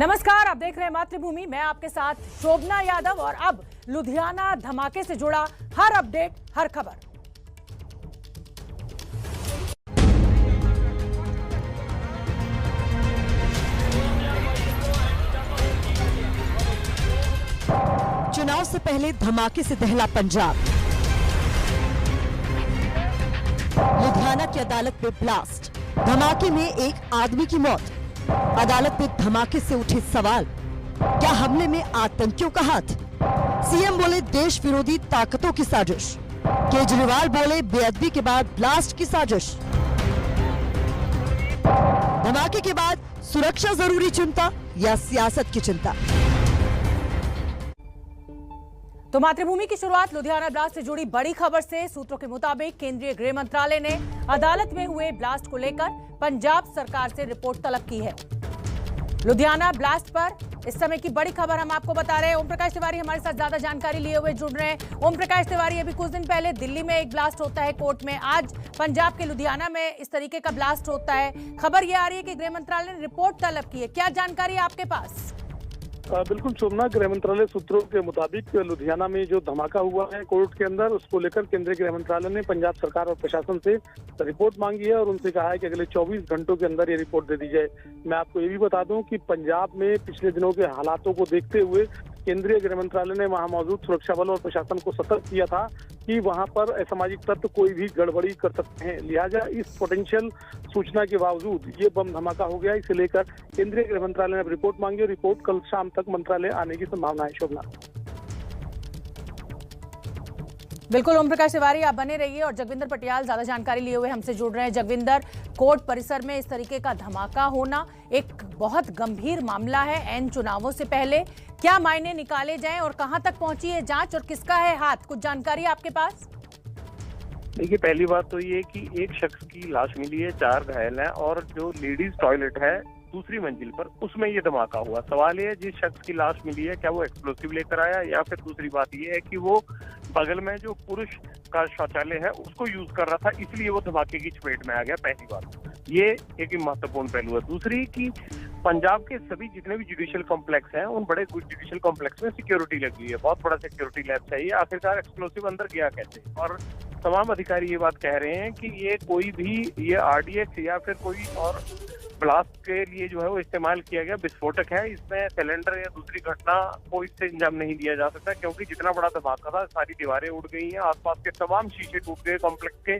नमस्कार, आप देख रहे हैं मातृभूमि। मैं आपके साथ शोभना यादव और अब लुधियाना धमाके से जुड़ा हर अपडेट, हर खबर। चुनाव से पहले धमाके से दहला पंजाब। लुधियाना की अदालत में ब्लास्ट, धमाके में एक आदमी की मौत। अदालत में धमाके से उठे सवाल, क्या हमले में आतंकियों का हाथ? सीएम बोले देश विरोधी ताकतों की साजिश। केजरीवाल बोले बेअदबी के बाद ब्लास्ट की साजिश। धमाके के बाद सुरक्षा जरूरी चिंता या सियासत की चिंता? तो मातृभूमि की शुरुआत लुधियाना ब्लास्ट से जुड़ी बड़ी खबर से। सूत्रों के मुताबिक केंद्रीय गृह मंत्रालय ने अदालत में हुए ब्लास्ट को लेकर पंजाब सरकार से रिपोर्ट तलब की है। लुधियाना ब्लास्ट पर इस समय की बड़ी खबर हम आपको बता रहे हैं। ओम प्रकाश तिवारी हमारे साथ ज्यादा जानकारी लिए हुए जुड़ रहे हैं। ओम प्रकाश तिवारी, अभी कुछ दिन पहले दिल्ली में एक ब्लास्ट होता है कोर्ट में, आज पंजाब के लुधियाना में इस तरीके का ब्लास्ट होता है। खबर यह आ रही है कि गृह मंत्रालय ने रिपोर्ट तलब की है। क्या जानकारी है आपके पास? बिल्कुल शोभना, गृह मंत्रालय सूत्रों के मुताबिक लुधियाना में जो धमाका हुआ है कोर्ट के अंदर, उसको लेकर केंद्रीय गृह मंत्रालय ने पंजाब सरकार और प्रशासन से रिपोर्ट मांगी है और उनसे कहा है कि अगले 24 घंटों के अंदर ये रिपोर्ट दे दी जाए। मैं आपको ये भी बता दूं कि पंजाब में पिछले दिनों के हालातों को देखते हुए केंद्रीय गृह मंत्रालय ने वहां मौजूद सुरक्षा बल और प्रशासन को सतर्क किया था कि वहां पर असामाजिक तत्व कोई भी गड़बड़ी कर सकते हैं। लिहाजा इस पोटेंशियल सूचना के बावजूद ये बम धमाका हो गया। इसे लेकर केंद्रीय गृह मंत्रालय ने रिपोर्ट मांगी और रिपोर्ट कल शाम तक मंत्रालय आने की संभावना है। शोभना, बिल्कुल ओम प्रकाश तिवारी, आप बने रहिए। और जगविंदर पटियाल ज्यादा जानकारी लिए हुए हमसे जुड़ रहे हैं। जगविंदर, कोर्ट परिसर में इस तरीके का धमाका होना एक बहुत गंभीर मामला है ऐन चुनावों से पहले। क्या मायने निकाले जाएं और कहां तक पहुंची है जांच और किसका है हाथ? कुछ जानकारी आपके पास? देखिए, पहली बात तो ये कि एक शख्स की लाश मिली है, 4 घायल हैं और जो लेडीज टॉयलेट है दूसरी मंजिल पर, उसमें ये धमाका हुआ। सवाल ये है जिस शख्स की लाश मिली है क्या वो एक्सप्लोसिव लेकर आया, या फिर दूसरी बात ये है कि वो बगल में जो पुरुष का शौचालय है उसको यूज कर रहा था, इसलिए वो धमाके की चपेट में आ गया। पहली बात ये एक महत्वपूर्ण पहलू है। दूसरी कि पंजाब के सभी जितने भी जुडिशियल कॉम्प्लेक्स हैं, उन बड़े जुडिशियल कॉम्प्लेक्स में सिक्योरिटी लगी हुई है, बहुत बड़ा सिक्योरिटी लैब चाहिए। आखिरकार एक्सप्लोसिव अंदर गया कैसे? और तमाम अधिकारी ये बात कह रहे हैं कि ये कोई भी ये आरडीएक्स या फिर कोई और ब्लास्ट के लिए जो है वो इस्तेमाल किया गया विस्फोटक है। इसमें सिलेंडर या दूसरी घटना को इससे अंजाम नहीं दिया जा सकता, क्योंकि जितना बड़ा धमाका था सारी दीवारें उड़ गई हैं, आसपास के तमाम शीशे टूट गए कॉम्प्लेक्स के,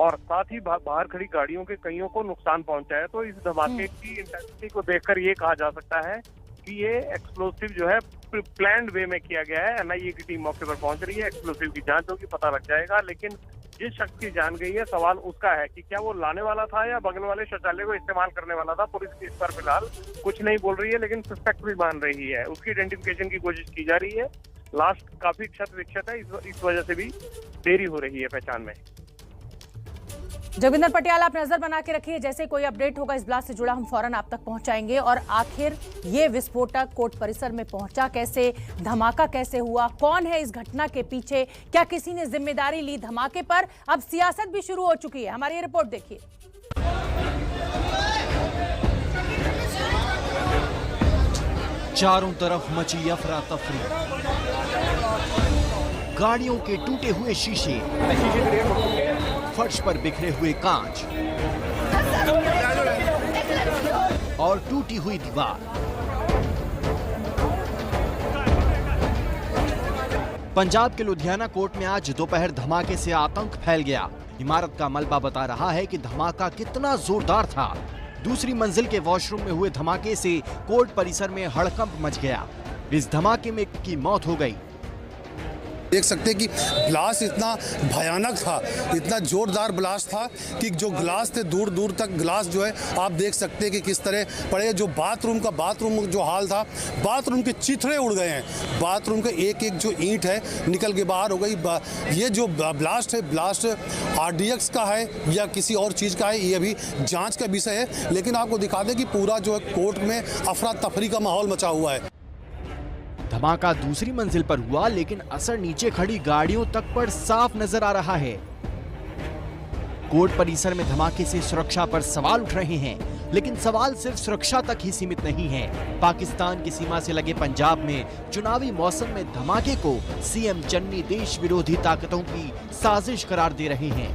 और साथ ही बाहर खड़ी गाड़ियों के कईयों को नुकसान पहुंचा है। तो इस धमाके की इंटेंसिटी को देखकर ये कहा जा सकता है कि ये एक्सप्लोसिव जो है प्लान्ड वे में किया गया है। एनआईए की टीम मौके पर पहुंच रही है, एक्सप्लोसिव की जांच होगी, पता लग जाएगा। लेकिन जिस शख्स की जान गई है, सवाल उसका है कि क्या वो लाने वाला था या बगल वाले शौचालय को इस्तेमाल करने वाला था। पुलिस इस पर फिलहाल कुछ नहीं बोल रही है, लेकिन सस्पेक्ट भी मान रही है। उसकी आइडेंटिफिकेशन की कोशिश की जा रही है। लास्ट काफी क्षत विक्षत है, इस वजह से भी देरी हो रही है पहचान में। जगविंदर पटियाल, आप नजर बना के रखिए, जैसे कोई अपडेट होगा इस ब्लास्ट से जुड़ा हम फौरन आप तक पहुंचाएंगे। और आखिर ये विस्फोटक कोर्ट परिसर में पहुंचा कैसे, धमाका कैसे हुआ, कौन है इस घटना के पीछे, क्या किसी ने जिम्मेदारी ली धमाके पर? अब सियासत भी शुरू हो चुकी है। हमारी ये रिपोर्ट देखिए। चारों तरफ मची अफरा तफरी, गाड़ियों के टूटे हुए शीशे, फर्श पर बिखरे हुए कांच और टूटी हुई दीवार। पंजाब के लुधियाना कोर्ट में आज दोपहर धमाके से आतंक फैल गया। इमारत का मलबा बता रहा है कि धमाका कितना जोरदार था। दूसरी मंजिल के वॉशरूम में हुए धमाके से कोर्ट परिसर में हड़कंप मच गया। इस धमाके में की मौत हो गई। देख सकते हैं कि ब्लास्ट इतना भयानक था, इतना जोरदार ब्लास्ट था कि जो ग्लास थे दूर दूर तक ग्लास जो है आप देख सकते हैं कि किस तरह पड़े। जो बाथरूम जो हाल था, बाथरूम के चिथड़े उड़ गए हैं। बाथरूम का एक एक जो ईंट है निकल के बाहर हो गई। ये जो ब्लास्ट है, ब्लास्ट आरडीएक्स का है या किसी और चीज़ का है, ये अभी जाँच का विषय है। लेकिन आपको दिखा दें कि पूरा जो है कोर्ट में अफरा तफरी का माहौल मचा हुआ है। धमाका दूसरी मंजिल पर हुआ, लेकिन असर नीचे खड़ी गाड़ियों तक पर साफ नजर आ रहा है। कोर्ट परिसर में धमाके से सुरक्षा पर सवाल उठ रहे हैं। लेकिन सवाल सिर्फ सुरक्षा तक ही सीमित नहीं है। पाकिस्तान की सीमा से लगे पंजाब में चुनावी मौसम में धमाके को सीएम चन्नी देश विरोधी ताकतों की साजिश करार दे रहे हैं।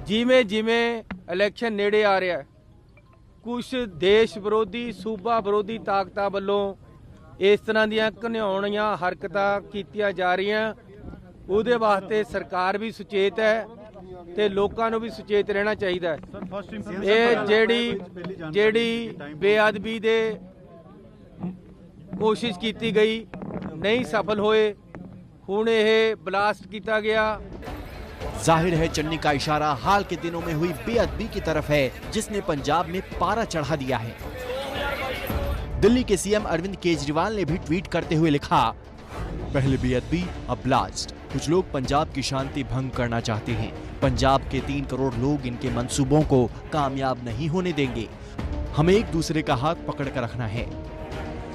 जिमें जिमें इलेक्शन नेड़े आ रहा है, कुछ देश विरोधी सूबा विरोधी ताकतां ਵੱਲੋਂ इस तरह ਦੀਆਂ ਘਿਨਾਉਣੀਆਂ ਹਰਕਤਾਂ ਕੀਤੀਆਂ ਜਾ ਰਹੀਆਂ। ਉਹਦੇ ਵਾਸਤੇ ਸਰਕਾਰ ਵੀ ਸੁਚੇਤ ਹੈ ਤੇ ਲੋਕਾਂ ਨੂੰ ਵੀ ਸੁਚੇਤ ਰਹਿਣਾ ਚਾਹੀਦਾ ਹੈ। ਇਹ ਜਿਹੜੀ ਬੇਅਦਬੀ ਦੇ ਕੋਸ਼ਿਸ਼ ਕੀਤੀ ਗਈ नहीं सफल होए, हुण ਇਹ ਬਲਾਸਟ ਕੀਤਾ ਗਿਆ। जाहिर है चन्नी का इशारा हाल के दिनों में हुई बेअदबी की तरफ है, जिसने पंजाब में पारा चढ़ा दिया है। दिल्ली के सीएम अरविंद केजरीवाल ने भी ट्वीट करते हुए लिखा, पहले बेअदबी अब ब्लास्ट। कुछ लोग पंजाब की शांति भंग करना चाहते हैं। पंजाब के 3 करोड़ लोग इनके मंसूबों को कामयाब नहीं होने देंगे। हमें एक दूसरे का हाथ पकड़ कर रखना है।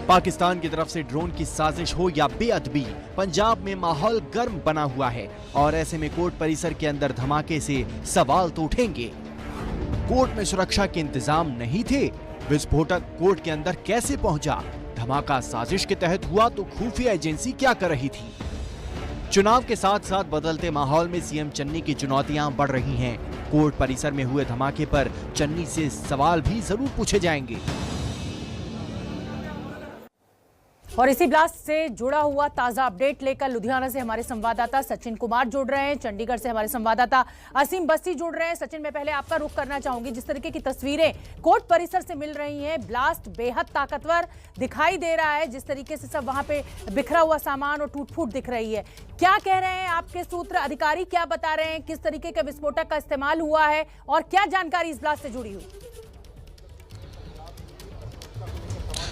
पाकिस्तान की तरफ से ड्रोन की साजिश हो या बेअदबी, पंजाब में माहौल गर्म बना हुआ है और ऐसे में कोर्ट परिसर के अंदर धमाके से सवाल तो उठेंगे। कोर्ट में सुरक्षा के इंतजाम नहीं थे, विस्फोटक कोर्ट के अंदर कैसे पहुंचा? धमाका साजिश के तहत हुआ तो खुफिया एजेंसी क्या कर रही थी? चुनाव के साथ साथ बदलते माहौल में सीएम चन्नी की चुनौतियां बढ़ रही हैं। कोर्ट परिसर में हुए धमाके पर चन्नी से सवाल भी जरूर पूछे जाएंगे। और इसी ब्लास्ट से जुड़ा हुआ ताजा अपडेट लेकर लुधियाना से हमारे संवाददाता सचिन कुमार जुड़ रहे हैं, चंडीगढ़ से हमारे संवाददाता असीम बस्ती जुड़ रहे हैं। सचिन, मैं पहले आपका रुख करना चाहूंगी, जिस तरीके की तस्वीरें कोर्ट परिसर से मिल रही हैं, ब्लास्ट बेहद ताकतवर दिखाई दे रहा है। जिस तरीके से सब वहां पे बिखरा हुआ सामान और टूट फूट दिख रही है, क्या कह रहे हैं आपके सूत्र, अधिकारी क्या बता रहे हैं, किस तरीके के विस्फोटक का इस्तेमाल हुआ है और क्या जानकारी इस ब्लास्ट से जुड़ी हुई?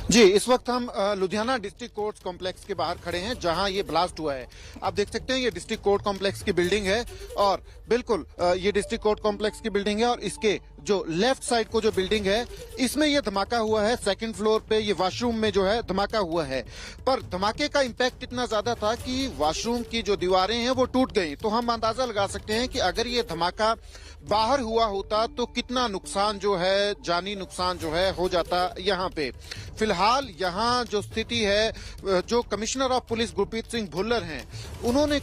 जी, इस वक्त हम लुधियाना डिस्ट्रिक्ट कोर्ट कॉम्प्लेक्स के बाहर खड़े हैं, जहां ये ब्लास्ट हुआ है। आप देख सकते हैं ये डिस्ट्रिक्ट कोर्ट कॉम्प्लेक्स की बिल्डिंग है और बिल्कुल ये डिस्ट्रिक्ट कोर्ट कॉम्प्लेक्स की बिल्डिंग है और इसके जो लेफ्ट साइड को जो बिल्डिंग है इसमें ये धमाका हुआ है। सेकंड फ्लोर पे ये वॉशरूम में जो है धमाका हुआ है, पर धमाके का इम्पैक्ट इतना ज्यादा था कि वॉशरूम की जो दीवारें हैं वो टूट गई। तो हम अंदाजा लगा सकते हैं कि अगर ये धमाका बाहर हुआ होता तो कितना नुकसान जो है, जानी नुकसान जो है हो जाता यहाँ पे। फिलहाल यहाँ जो स्थिति है, जो commissioner of police Gurpreet Singh Bhullar हैं, उन्होंने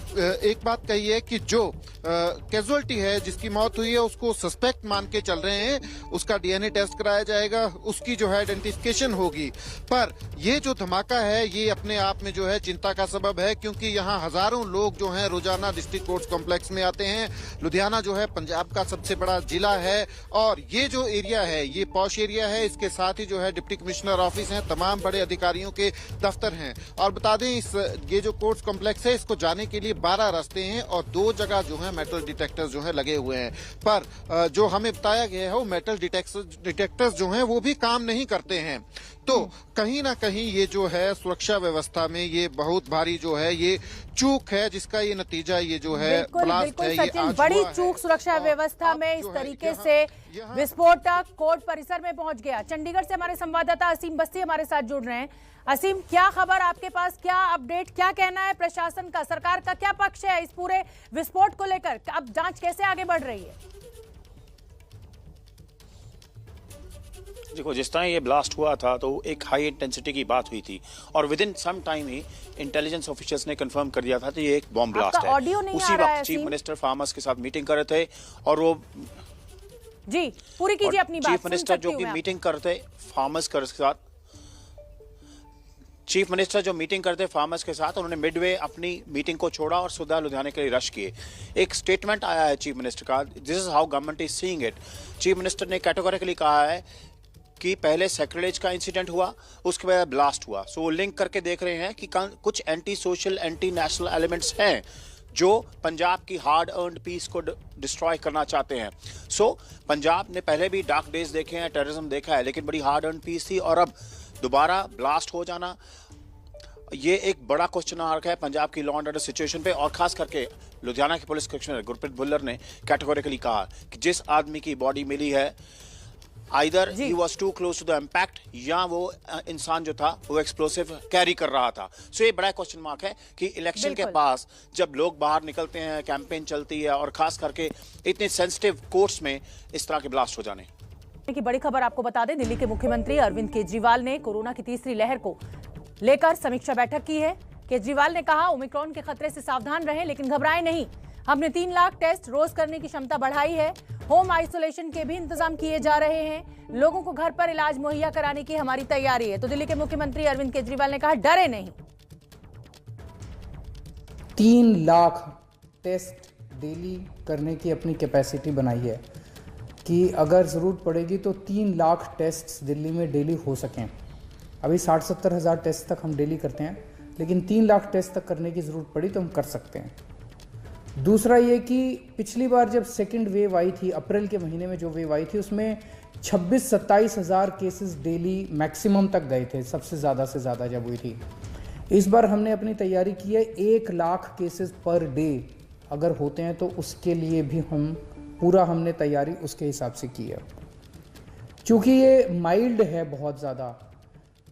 एक बात कही है कि जो कैजुअलिटी है, जिसकी मौत हुई है, उसको सस्पेक्ट मान के चल रहे हैं। उसका डीएनए टेस्ट कराया जाएगा, उसकी जो है आइडेंटिफिकेशन होगी। पर ये जो धमाका है ये अपने आप में जो है चिंता का सबब है, क्योंकि यहाँ हजारों लोग जो हैं रोजाना डिस्ट्रिक्ट कोर्ट कॉम्प्लेक्स में आते हैं। लुधियाना जो है पंजाब का सबसे बड़ा जिला है और ये जो एरिया है ये पॉश एरिया है। इसके साथ ही जो है डिप्टी कमिश्नर ऑफिस हैं, तमाम बड़े अधिकारियों के दफ्तर हैं। और बता दें ये जो कोर्ट कॉम्प्लेक्स है इसको जाने के लिए 12 रास्ते हैं और 2 जगह जो है मेटल डिटेक्टर्स जो है लगे हुए हैं। पर जो हमें बताया गया है वो मेटल डिटेक्टर्स जो हैं वो भी काम नहीं करते हैं। तो कहीं ना कहीं ये जो है सुरक्षा व्यवस्था में ये बहुत भारी जो है ये चूक है, जिसका ये नतीजा ये जो है ब्लास्ट है, ये आज बड़ी हुआ चूक है। सुरक्षा व्यवस्था में इस तरीके से विस्फोटक कोर्ट परिसर में पहुंच गया। चंडीगढ़ से हमारे संवाददाता असीम बस्ती हमारे साथ जुड़ रहे हैं। असीम, क्या खबर आपके पास, क्या अपडेट, क्या कहना है प्रशासन का, सरकार का क्या पक्ष है इस पूरे विस्फोट को लेकर? अब जांच कैसे आगे बढ़ रही है? देखो, जिस तरह ये ब्लास्ट हुआ था तो एक हाई इंटेंसिटी की बात हुई थी और within some time he intelligence officials ने कंफर्म कर दिया था कि ये एक बॉम्ब ब्लास्ट है। उसी वक्त चीफ मिनिस्टर फार्मर्स के साथ मीटिंग कर रहे थे और वो जी पूरी कीजिए अपनी बात। चीफ मिनिस्टर जो कि मीटिंग करते फार्मर्स के साथ, चीफ मिनिस्टर जो मीटिंग करते फार्मर्स के साथ, उन्होंने मिडवे अपनी मीटिंग को छोड़ा और सुधा लुधियाना के लिए रश किए। एक स्टेटमेंट आया है चीफ मिनिस्टर का, this is how government is seeing it. Chief minister ने कैटेगोरिकली कहा है कि पहले सैक्रिलेज का इंसिडेंट हुआ, उसके बाद ब्लास्ट हुआ। सो वो लिंक करके देख रहे हैं कि कुछ anti social, anti national elements हैं जो पंजाब की हार्ड अर्नड पीस को डिस्ट्रॉय करना चाहते हैं। सो पंजाब ने पहले भी डार्क डेज देखे हैं, टेररिज्म देखा है, लेकिन बड़ी हार्ड अर्नड पीस थी और अब दोबारा ब्लास्ट हो जाना ये एक बड़ा क्वेश्चन मार्क है पंजाब की लॉ एंड ऑर्डर सिचुएशन पे। और खास करके लुधियाना के पुलिस कमिश्नर गुरप्रीत भुल्लर ने कैटेगोरिकली कहा कि जिस आदमी की बॉडी मिली है either he was too close to the impact या वो इंसान जो था वो एक्सप्लोसिव कैरी कर रहा था। सो ये बड़ा क्वेश्चन मार्क है कि इलेक्शन के पास जब लोग बाहर निकलते हैं, कैंपेन चलती है और खास करके इतने सेंसिटिव कोर्ट्स में इस तरह के ब्लास्ट हो जाने। की बड़ी खबर आपको बता दें, दिल्ली के मुख्यमंत्री अरविंद केजरीवाल ने कोरोना की तीसरी लहर को लेकर समीक्षा बैठक की है। केजरीवाल ने कहा, ओमिक्रॉन के खतरे से सावधान रहें लेकिन घबराएं नहीं। हमने 3 लाख टेस्ट रोज करने की क्षमता बढ़ाई है। होम आइसोलेशन के भी इंतजाम किए जा रहे हैं। लोगों को घर पर इलाज मुहैया कराने की हमारी तैयारी है। तो दिल्ली के मुख्यमंत्री अरविंद केजरीवाल ने कहा, डरे नहीं। 3 लाख टेस्ट डेली करने की अपनी कैपेसिटी बनाई है कि अगर ज़रूरत पड़ेगी तो 3 लाख टेस्ट दिल्ली में डेली हो सकें। अभी 60-70 हज़ार टेस्ट तक हम डेली करते हैं, लेकिन 3 लाख टेस्ट तक करने की ज़रूरत पड़ी तो हम कर सकते हैं। दूसरा ये कि पिछली बार जब सेकंड वेव आई थी, अप्रैल के महीने में जो वेव आई थी, उसमें 26-27 हज़ार केसेस डेली मैक्सिमम तक गए थे, सबसे ज़्यादा से ज़्यादा जब हुई थी। इस बार हमने अपनी तैयारी की है 1 लाख केसेस पर डे अगर होते हैं तो उसके लिए भी हमने तैयारी उसके हिसाब से की है। चूँकि ये माइल्ड है बहुत ज़्यादा,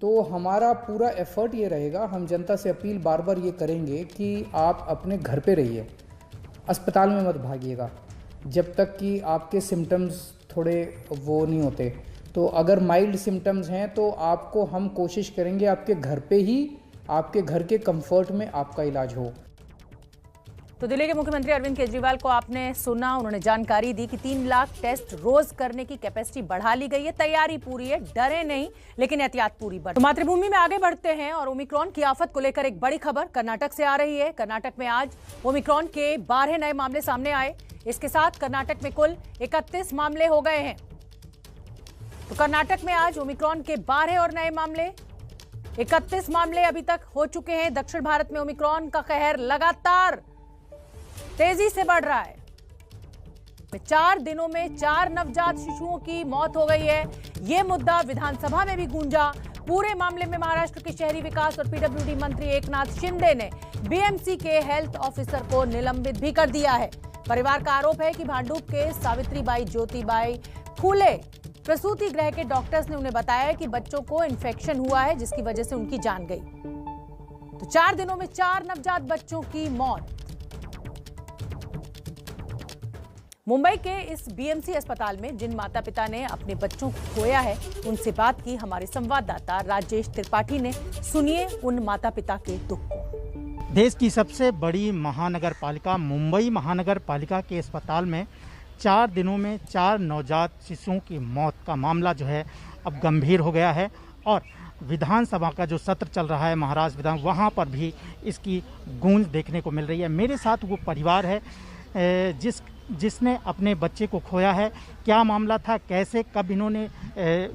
तो हमारा पूरा एफर्ट ये रहेगा, हम जनता से अपील बार बार ये करेंगे कि आप अपने घर पे रहिए, अस्पताल में मत भागिएगा जब तक कि आपके सिम्टम्स थोड़े वो नहीं होते। तो अगर माइल्ड सिम्टम्स हैं तो आपको हम कोशिश करेंगे आपके घर पे ही, आपके घर के कंफर्ट में आपका इलाज हो। तो दिल्ली के मुख्यमंत्री अरविंद केजरीवाल को आपने सुना, उन्होंने जानकारी दी कि 3 लाख टेस्ट रोज करने की कैपेसिटी बढ़ा ली गई है। तैयारी पूरी है, डरे नहीं लेकिन एहतियात पूरी बरतें। तो मातृभूमि में आगे बढ़ते हैं और ओमिक्रॉन की आफत को लेकर एक बड़ी खबर कर्नाटक से आ रही है। कर्नाटक में आज ओमिक्रॉन के 12 नए मामले सामने आए। इसके साथ कर्नाटक में कुल 31 मामले हो गए हैं। तो कर्नाटक में आज ओमिक्रॉन के 12 और नए मामले, 31 मामले अभी तक हो चुके हैं। दक्षिण भारत में ओमिक्रॉन का कहर लगातार तेजी से बढ़ रहा है। 4 दिनों में 4 नवजात शिशुओं की मौत हो गई है। यह मुद्दा विधानसभा में भी गूंजा। पूरे मामले में महाराष्ट्र के शहरी विकास और पीडब्ल्यूडी मंत्री एकनाथ शिंदे ने बीएमसी के हेल्थ ऑफिसर को निलंबित भी कर दिया है। परिवार का आरोप है कि भांडुप के सावित्रीबाई ज्योतिबाई फूले प्रसूति गृह के डॉक्टर्स ने उन्हें बताया कि बच्चों को इन्फेक्शन हुआ है, जिसकी वजह से उनकी जान गई। तो 4 दिनों में 4 नवजात बच्चों की मौत। मुंबई के इस बीएमसी अस्पताल में जिन माता पिता ने अपने बच्चों को खोया है, उनसे बात की हमारे संवाददाता राजेश त्रिपाठी ने। सुनिए उन माता पिता के दुख को। देश की सबसे बड़ी महानगर पालिका मुंबई महानगर पालिका के अस्पताल में 4 दिनों में 4 नवजात शिशुओं की मौत का मामला जो है अब गंभीर हो गया है। और विधानसभा का जो सत्र चल रहा है महाराष्ट्र विधान, वहाँ पर भी इसकी गूंज देखने को मिल रही है। मेरे साथ वो परिवार है जिसने अपने बच्चे को खोया है। क्या मामला था, कैसे कब इन्होंने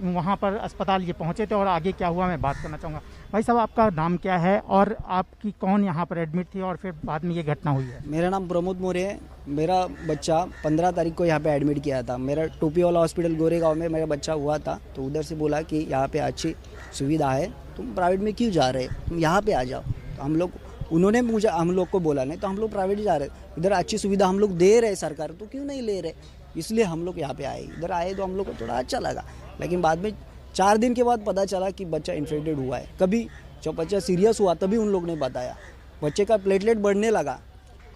वहाँ पर अस्पताल ये पहुँचे थे और आगे क्या हुआ, मैं बात करना चाहूँगा। भाई साहब, आपका नाम क्या है और आपकी कौन यहाँ पर एडमिट थी और फिर बाद में ये घटना हुई है? मेरा नाम प्रमोद मौर्य है। मेरा बच्चा 15 तारीख को यहाँ पे एडमिट किया था। मेरा टोपी वाला हॉस्पिटल गोरेगांव में मेरा बच्चा हुआ था, तो उधर से बोला कि यहाँ पे अच्छी सुविधा है, तुम प्राइवेट में क्यों जा रहे, तुम यहाँ पे आ जाओ। तो उन्होंने हम लोग को बोला, नहीं तो हम लोग प्राइवेट जा रहे, इधर अच्छी सुविधा हम लोग दे रहे सरकार, तो क्यों नहीं ले रहे, इसलिए हम लोग यहाँ पे आए। इधर आए तो हम लोग को थोड़ा अच्छा लगा, लेकिन बाद में 4 दिन के बाद पता चला कि बच्चा इन्फेक्टेड हुआ है। कभी जब बच्चा सीरियस हुआ तभी उन लोग ने बताया। बच्चे का प्लेटलेट बढ़ने लगा,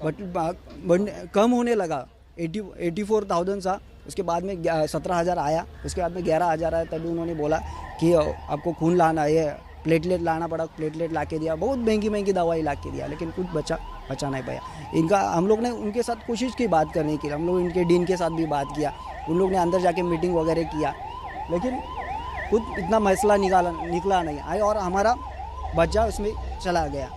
कम होने लगा, 84,000 था। उसके बाद में 17,000 आया, उसके बाद में 11,000 आया। तभी उन्होंने बोला कि आपको खून लाना है, प्लेटलेट लाना पड़ा। प्लेटलेट ला के दिया, बहुत महंगी दवाई ला के दिया, लेकिन कुछ बचा नहीं पाया इनका। हम लोग ने उनके साथ कोशिश की बात करने की, हम लोग इनके डीन के साथ भी बात किया, उन लोग ने अंदर जाके मीटिंग वगैरह किया, लेकिन खुद इतना मसला निकला नहीं आए और हमारा बच्चा उसमें चला गया।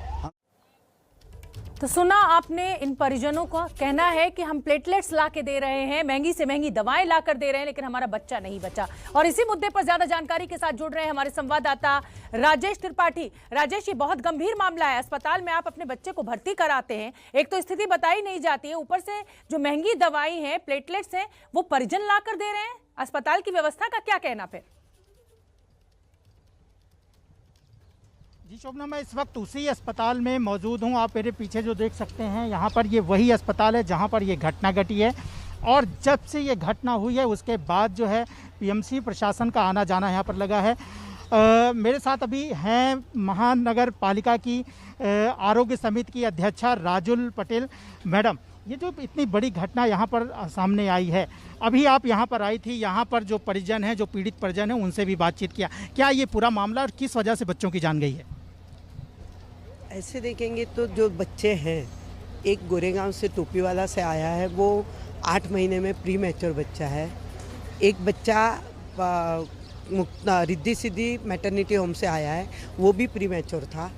तो सुना आपने, इन परिजनों का कहना है कि हम प्लेटलेट्स ला के दे रहे हैं, महंगी से महंगी दवाएं ला कर दे रहे हैं, लेकिन हमारा बच्चा नहीं बचा। और इसी मुद्दे पर ज्यादा जानकारी के साथ जुड़ रहे हैं हमारे संवाददाता राजेश त्रिपाठी। राजेश, ये बहुत गंभीर मामला है। अस्पताल में आप अपने बच्चे को भर्ती कराते हैं, एक तो स्थिति बताई नहीं जाती है, ऊपर से जो महंगी दवाई है, प्लेटलेट्स हैं, वो परिजन ला कर दे रहे हैं। अस्पताल की व्यवस्था का क्या कहना फिर? जी शोभना, मैं इस वक्त उसी अस्पताल में मौजूद हूँ। आप मेरे पीछे जो देख सकते हैं, यहाँ पर ये वही अस्पताल है जहाँ पर ये घटना घटी है। और जब से ये घटना हुई है उसके बाद जो है पीएमसी प्रशासन का आना जाना यहाँ पर लगा है। मेरे साथ अभी हैं महानगर पालिका की आरोग्य समिति की अध्यक्षा राजुल पटेल। मैडम, ये जो इतनी बड़ी घटना यहाँ पर सामने आई है, अभी आप यहाँ पर आई थी, यहाँ पर जो परिजन हैं, जो पीड़ित परिजन हैं, उनसे भी बातचीत किया, क्या ये पूरा मामला और किस वजह से बच्चों की जान गई है? ऐसे देखेंगे तो जो बच्चे हैं, एक गोरेगांव से टोपीवाला से आया है, वो 8 महीने में प्री मैच्योर बच्चा है। एक बच्चा रिद्धि सिद्धि मैटरनिटी होम से आया है, वो भी प्री मैच्योर था।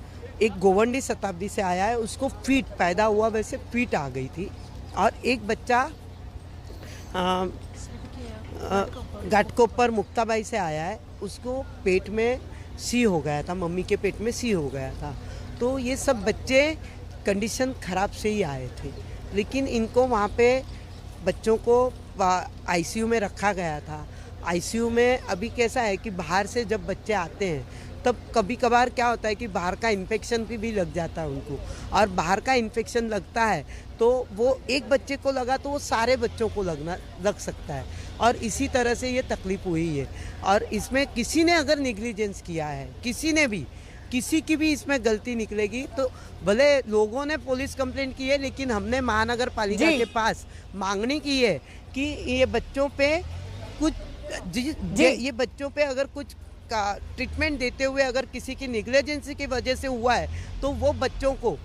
एक गोवंडी शताब्दी से आया है, उसको फीट पैदा हुआ वैसे फीट आ गई थी। और एक बच्चा घाटकोपर मुक्ताबाई से आया है, उसको पेट में सी हो गया था, मम्मी के पेट में सी हो गया था। तो ये सब बच्चे कंडीशन ख़राब से ही आए थे, लेकिन इनको वहाँ पे बच्चों को आईसीयू में रखा गया था। आईसीयू में अभी कैसा है कि बाहर से जब बच्चे आते हैं तब कभी कभार क्या होता है कि बाहर का इन्फेक्शन भी लग जाता है उनको, और बाहर का इन्फेक्शन लगता है तो वो एक बच्चे को लगा तो वो सारे बच्चों को लग सकता है, और इसी तरह से ये तकलीफ हुई है। और इसमें किसी ने अगर निग्लिजेंस किया है, किसी की भी इसमें गलती निकलेगी, तो भले लोगों ने पुलिस कंप्लेंट की है, लेकिन हमने महानगर पालिका के पास मांगनी की है कि ये बच्चों पे कुछ ये बच्चों पे अगर कुछ का ट्रीटमेंट देते हुए अगर किसी की निग्लिजेंसी की वजह से हुआ है तो वो बच्चों को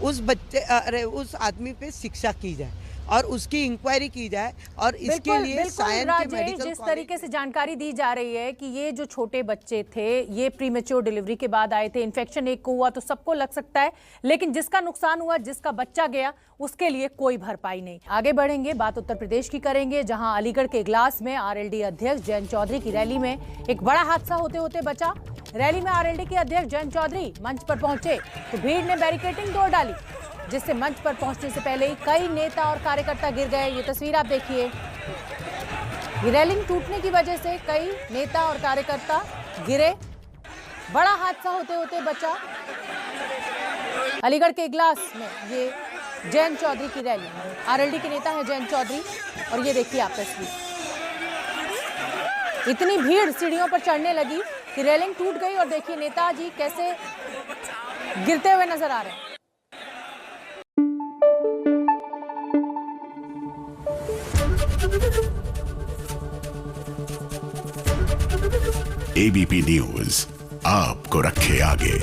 उस आदमी पे शिक्षा की जाए और उसकी इंक्वायरी की जाए। और इसके लिए सायन के मेडिकल जिस तरीके से जानकारी दी जा रही है कि ये जो छोटे बच्चे थे ये प्रीमेच्योर डिलीवरी के बाद आए थे, इन्फेक्शन एक को हुआ तो सबको लग सकता है, लेकिन जिसका नुकसान हुआ, जिसका बच्चा गया, उसके लिए कोई भरपाई नहीं। आगे बढ़ेंगे, बात उत्तर प्रदेश की करेंगे, जहां अलीगढ़ के इगलास में आरएलडी अध्यक्ष जयंत चौधरी की रैली में एक बड़ा हादसा होते होते बचा। रैली में आरएलडी के अध्यक्ष जयंत चौधरी मंच पर पहुंचे तो भीड़ ने बैरिकेडिंग तोड़ डाली, जिससे मंच पर पहुंचने से पहले ही कई नेता और कार्यकर्ता गिर गए। ये तस्वीर आप देखिए, ये रेलिंग टूटने की वजह से कई नेता और कार्यकर्ता गिरे। बड़ा हादसा होते होते बचा। अलीगढ़ के इगलास में ये जयंत चौधरी की रैली, आरएलडी के नेता हैं जयंत चौधरी, और ये देखिए आप तस्वीर। इतनी भीड़ सीढ़ियों पर चढ़ने लगी कि रेलिंग टूट गई, और देखिए नेताजी कैसे गिरते हुए नजर आ रहे हैं। एबीपी न्यूज आपको रखे आगे।